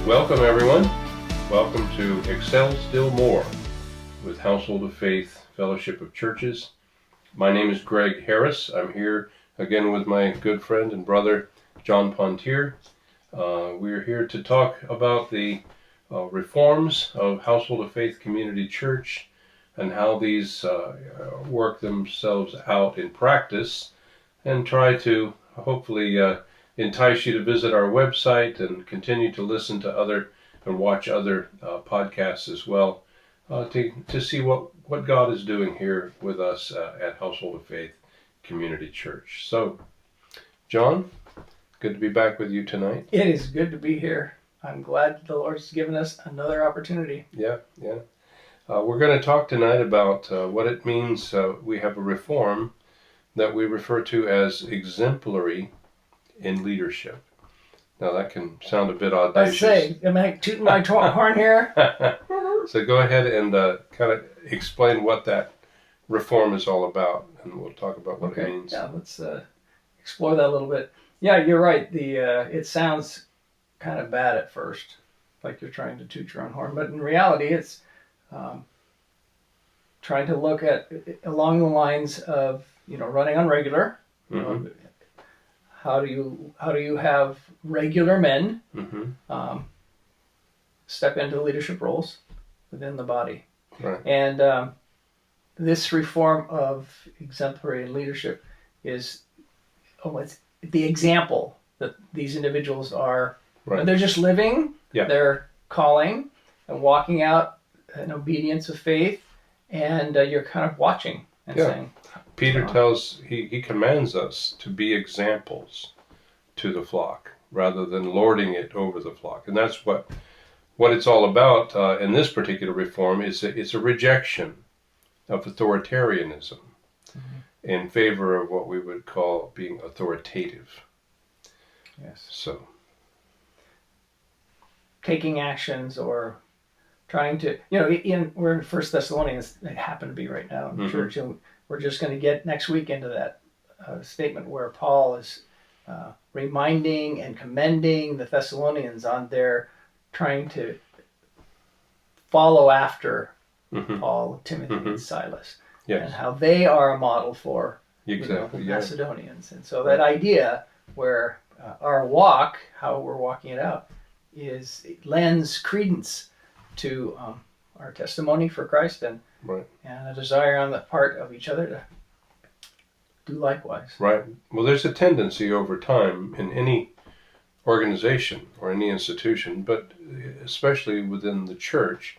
Welcome, everyone. Welcome to Excel Still More with Household of Faith Fellowship of Churches. My name is Greg Harris. I'm here again with my good friend and brother, John Pontier. We're here to talk about the reforms of Household of Faith Community Church and how these work themselves out in practice, and try to hopefully entice you to visit our website and continue to listen to other and watch other podcasts as well, to see what God is doing here with us at Household of Faith Community Church. So, John, good to be back with you tonight. It is good to be here. I'm glad the Lord's given us another opportunity. Yeah. We're going to talk tonight about what it means. We have a reform that we refer to as exemplary in leadership. Now that can sound a bit audacious. I say, am I tooting my horn here? So go ahead and kind of explain what that reform is all about, and we'll talk about what it means. Yeah, let's explore that a little bit. Yeah, you're right. It sounds kind of bad at first, like you're trying to toot your own horn, but in reality, it's trying to look at along the lines of running on regular. Mm-hmm. How do you have regular men step into leadership roles within the body? Right. And this reform of exemplary leadership is it's the example that these individuals are. Right. They're just living their calling and walking out in obedience of faith, and you're kind of watching and saying. Peter he commands us to be examples to the flock rather than lording it over the flock. And that's what it's all about in this particular reform. It's a rejection of authoritarianism in favor of what we would call being authoritative. Yes. So taking actions or trying to, we're in 1 Thessalonians, it happened to be right now in church, and we're just going to get next week into that statement where Paul is reminding and commending the Thessalonians on their trying to follow after Paul, Timothy, and Silas, and how they are a model for the Macedonians. And so that idea where our walk, how we're walking it out, it lends credence to our testimony for Christ and a desire on the part of each other to do likewise. Right. Well, there's a tendency over time in any organization or any institution, but especially within the church,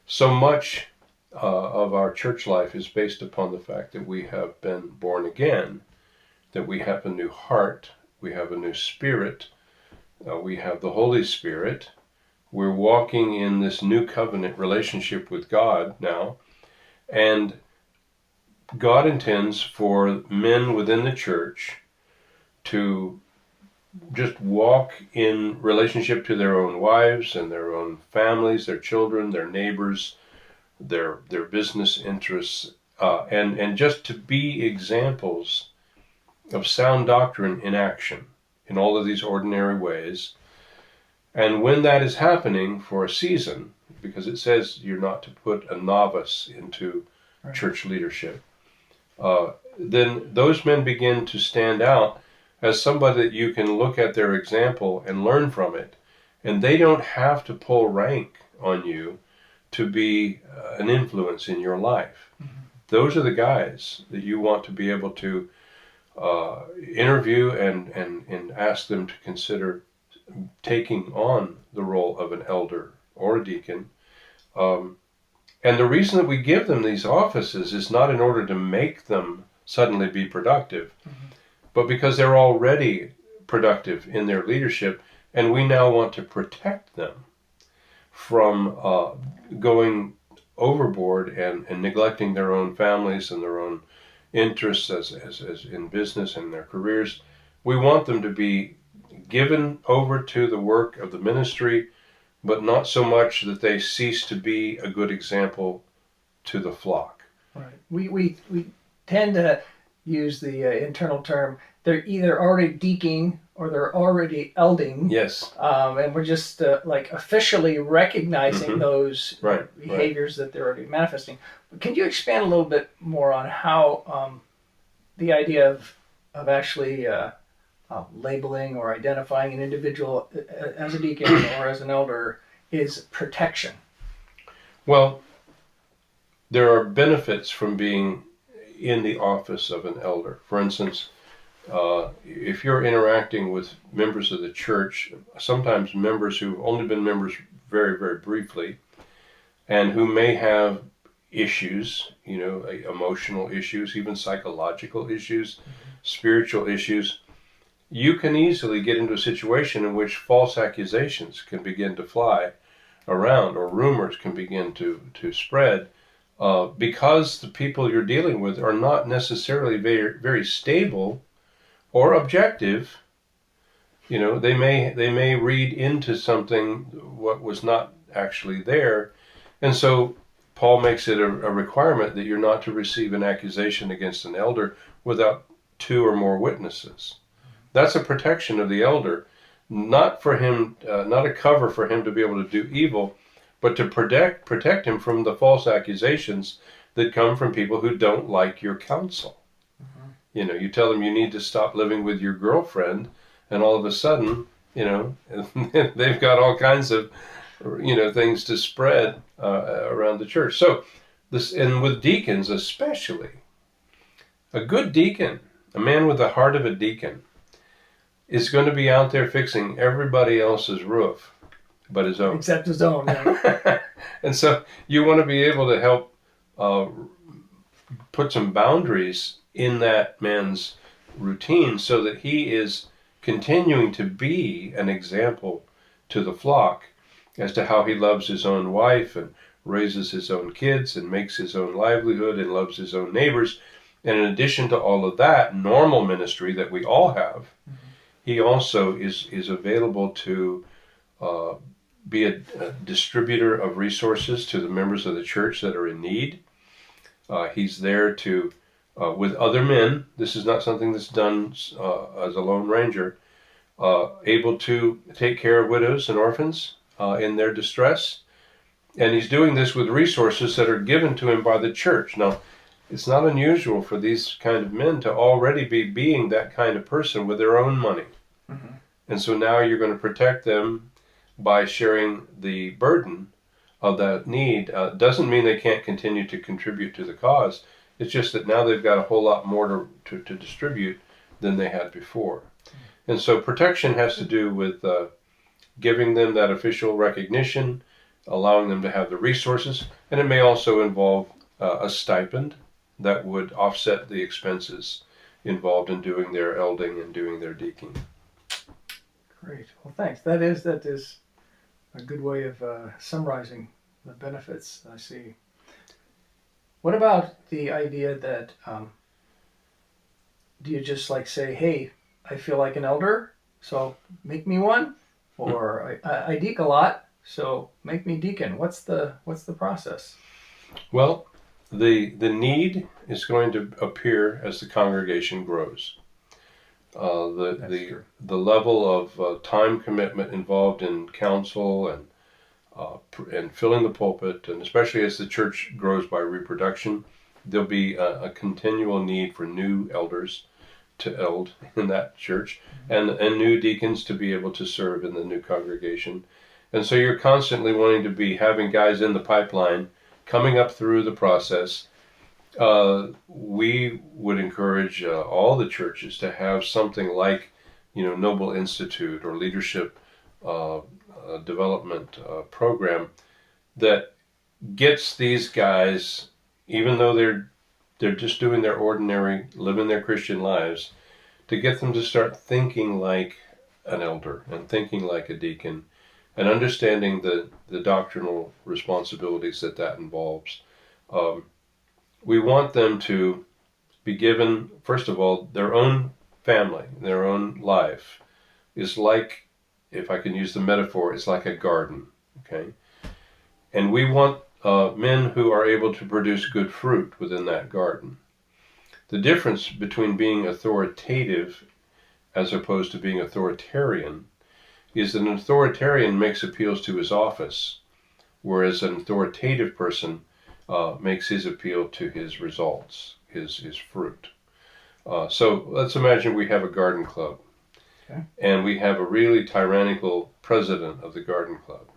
so much of our church life is based upon the fact that we have been born again, that we have a new heart, we have a new spirit, we have the Holy Spirit. We're walking in this new covenant relationship with God now, and God intends for men within the church to just walk in relationship to their own wives and their own families, their children, their neighbors, their business interests, and just to be examples of sound doctrine in action in all of these ordinary ways. And when that is happening for a season, because it says you're not to put a novice into church leadership, then those men begin to stand out as somebody that you can look at their example and learn from it. And they don't have to pull rank on you to be an influence in your life. Those are the guys that you want to be able to interview and ask them to consider taking on the role of an elder or a deacon. And the reason that we give them these offices is not in order to make them suddenly be productive, but because they're already productive in their leadership, and we now want to protect them from going overboard and neglecting their own families and their own interests as in business and their careers. We want them to be given over to the work of the ministry, but not so much that they cease to be a good example to the flock. Right. We tend to use the internal term, they're either already deaconing or they're already elding. Yes. And we're just like officially recognizing those behaviors that they're already manifesting. But can you expand a little bit more on how the idea of actually labeling or identifying an individual as a deacon or as an elder is protection? Well, there are benefits from being in the office of an elder. For instance, if you're interacting with members of the church, sometimes members who've only been members very, very briefly, and who may have issues, emotional issues, even psychological issues, spiritual issues, you can easily get into a situation in which false accusations can begin to fly around, or rumors can begin to spread, because the people you're dealing with are not necessarily very, very stable or objective. They may read into something what was not actually there. And so Paul makes it a requirement that you're not to receive an accusation against an elder without 2 or more witnesses. That's a protection of the elder, not for him, not a cover for him to be able to do evil, but to protect him from the false accusations that come from people who don't like your counsel. You tell them you need to stop living with your girlfriend, and all of a sudden, they've got all kinds of, things to spread around the church. So and with deacons especially, a good deacon, a man with the heart of a deacon, is going to be out there fixing everybody else's roof but his own. Except his own. Yeah. And so you want to be able to help put some boundaries in that man's routine so that he is continuing to be an example to the flock as to how he loves his own wife and raises his own kids and makes his own livelihood and loves his own neighbors. And in addition to all of that normal ministry that we all have, he also is available to be a distributor of resources to the members of the church that are in need. He's there to, with other men, this is not something that's done as a lone ranger, able to take care of widows and orphans in their distress. And he's doing this with resources that are given to him by the church. Now, it's not unusual for these kind of men to already be being that kind of person with their own money. And so now you're going to protect them by sharing the burden of that need. Doesn't mean they can't continue to contribute to the cause. It's just that now they've got a whole lot more to distribute than they had before. And so protection has to do with giving them that official recognition, allowing them to have the resources, and it may also involve a stipend that would offset the expenses involved in doing their elding and doing their deaconing. Great. Well, thanks. That is a good way of summarizing the benefits I see. What about the idea that do you just like say, hey, I feel like an elder, so make me one, or I deacon a lot, so make me deacon? What's the process? Well, the need is going to appear as the congregation grows. The level of time commitment involved in counsel and filling the pulpit, and especially as the church grows by reproduction, there'll be a continual need for new elders to eld in that church, and new deacons to be able to serve in the new congregation. And so you're constantly wanting to be having guys in the pipeline coming up through the process. We would encourage all the churches to have something like, Noble Institute or leadership development program that gets these guys, even though they're just doing their ordinary, living their Christian lives, to get them to start thinking like an elder and thinking like a deacon and understanding the doctrinal responsibilities that involves. We want them to be given, first of all, their own family, their own life is like, if I can use the metaphor, it's like a garden, okay? And we want men who are able to produce good fruit within that garden. The difference between being authoritative as opposed to being authoritarian, is that an authoritarian makes appeals to his office, whereas an authoritative person makes his appeal to his results, his fruit. So let's imagine we have a garden club, okay, and we have a really tyrannical president of the garden club.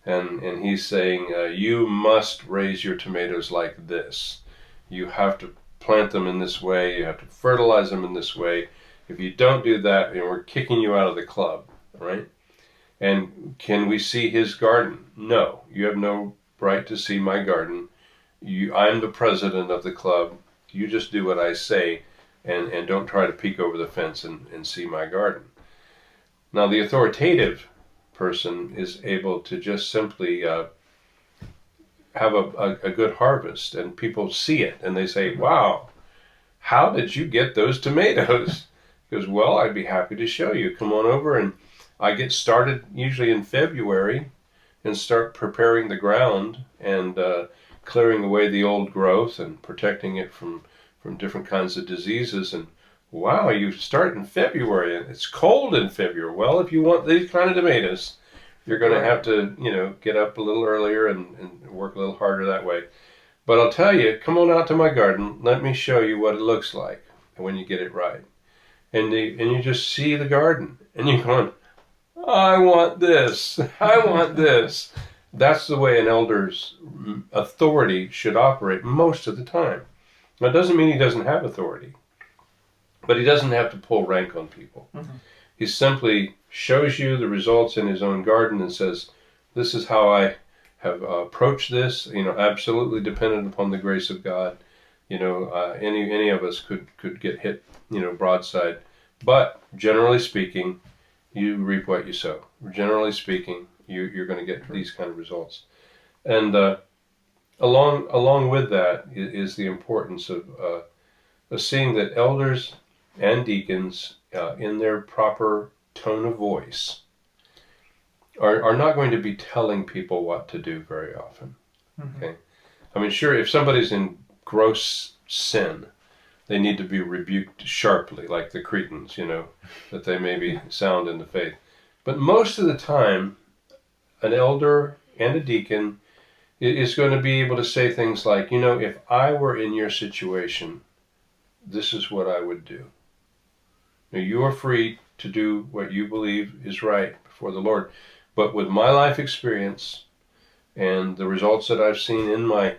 And he's saying, you must raise your tomatoes like this. You have to plant them in this way. You have to fertilize them in this way. If you don't do that, we're kicking you out of the club, right? And can we see his garden? No, you have no right to see my garden. I'm the president of the club. You just do what I say, and don't try to peek over the fence and see my garden. Now, the authoritative person is able to just simply have a good harvest, and people see it, and they say, wow, how did you get those tomatoes? He goes, well, I'd be happy to show you. Come on over. And I get started usually in February and start preparing the ground and clearing away the old growth and protecting it from different kinds of diseases. And wow, you start in February and it's cold in February. Well, if you want these kind of tomatoes, you're going to have to, get up a little earlier and work a little harder that way. But I'll tell you, come on out to my garden. Let me show you what it looks like when you get it right. And you just see the garden and you're going, I want this. I want this. That's the way an elder's authority should operate most of the time. Now, it doesn't mean he doesn't have authority, but he doesn't have to pull rank on people. Mm-hmm. He simply shows you the results in his own garden and says, this is how I have approached this, absolutely dependent upon the grace of God. Any of us could get hit, broadside. But generally speaking, you reap what you sow. Generally speaking, you're going to get these kind of results. And along with that is the importance of seeing that elders and deacons, in their proper tone of voice, are not going to be telling people what to do very often. Mm-hmm. Okay, I mean, sure, if somebody's in gross sin, they need to be rebuked sharply, like the Cretans, that they may be sound in the faith. But most of the time, an elder and a deacon is going to be able to say things like, if I were in your situation, this is what I would do. Now, you are free to do what you believe is right before the Lord. But with my life experience and the results that I've seen in my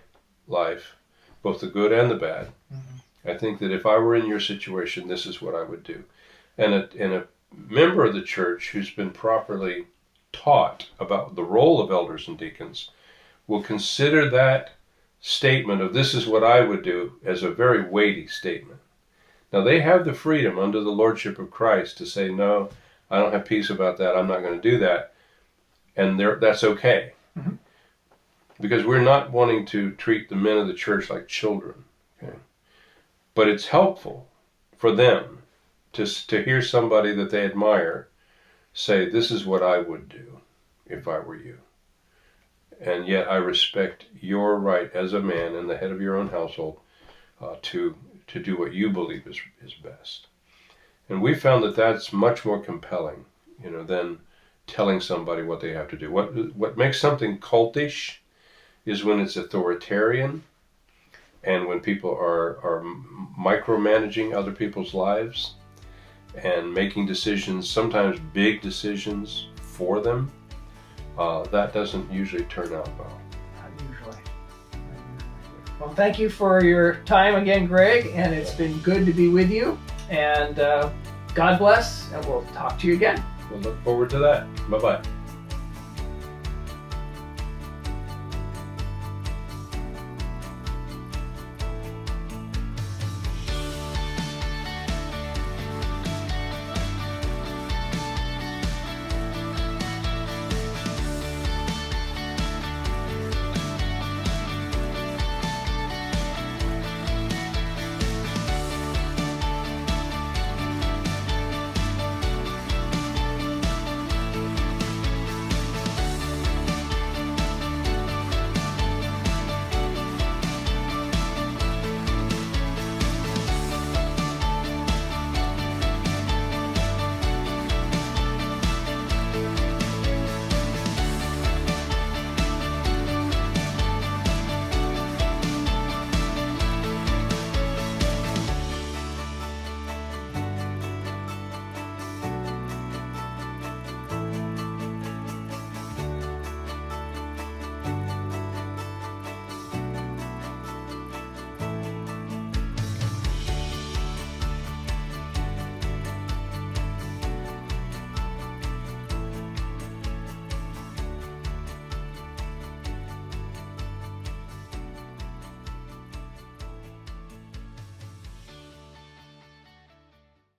life, both the good and the bad, mm-hmm. I think that if I were in your situation, this is what I would do. And a member of the church who's been properly taught about the role of elders and deacons will consider that statement of this is what I would do as a very weighty statement. Now, they have the freedom under the lordship of Christ to say, no, I don't have peace about that. I'm not going to do that. And that's okay. Mm-hmm. Because we're not wanting to treat the men of the church like children. Okay? But it's helpful for them to hear somebody that they admire say, this is what I would do if I were you. And yet I respect your right as a man and the head of your own household to do what you believe is best. And we found that that's much more compelling, than telling somebody what they have to do. What makes something cultish is when it's authoritarian and when people are micromanaging other people's lives and making decisions, sometimes big decisions for them. That doesn't usually turn out well. Not usually. Well, thank you for your time again, Greg, and it's been good to be with you. And God bless, and we'll talk to you again. We'll look forward to that. Bye-bye.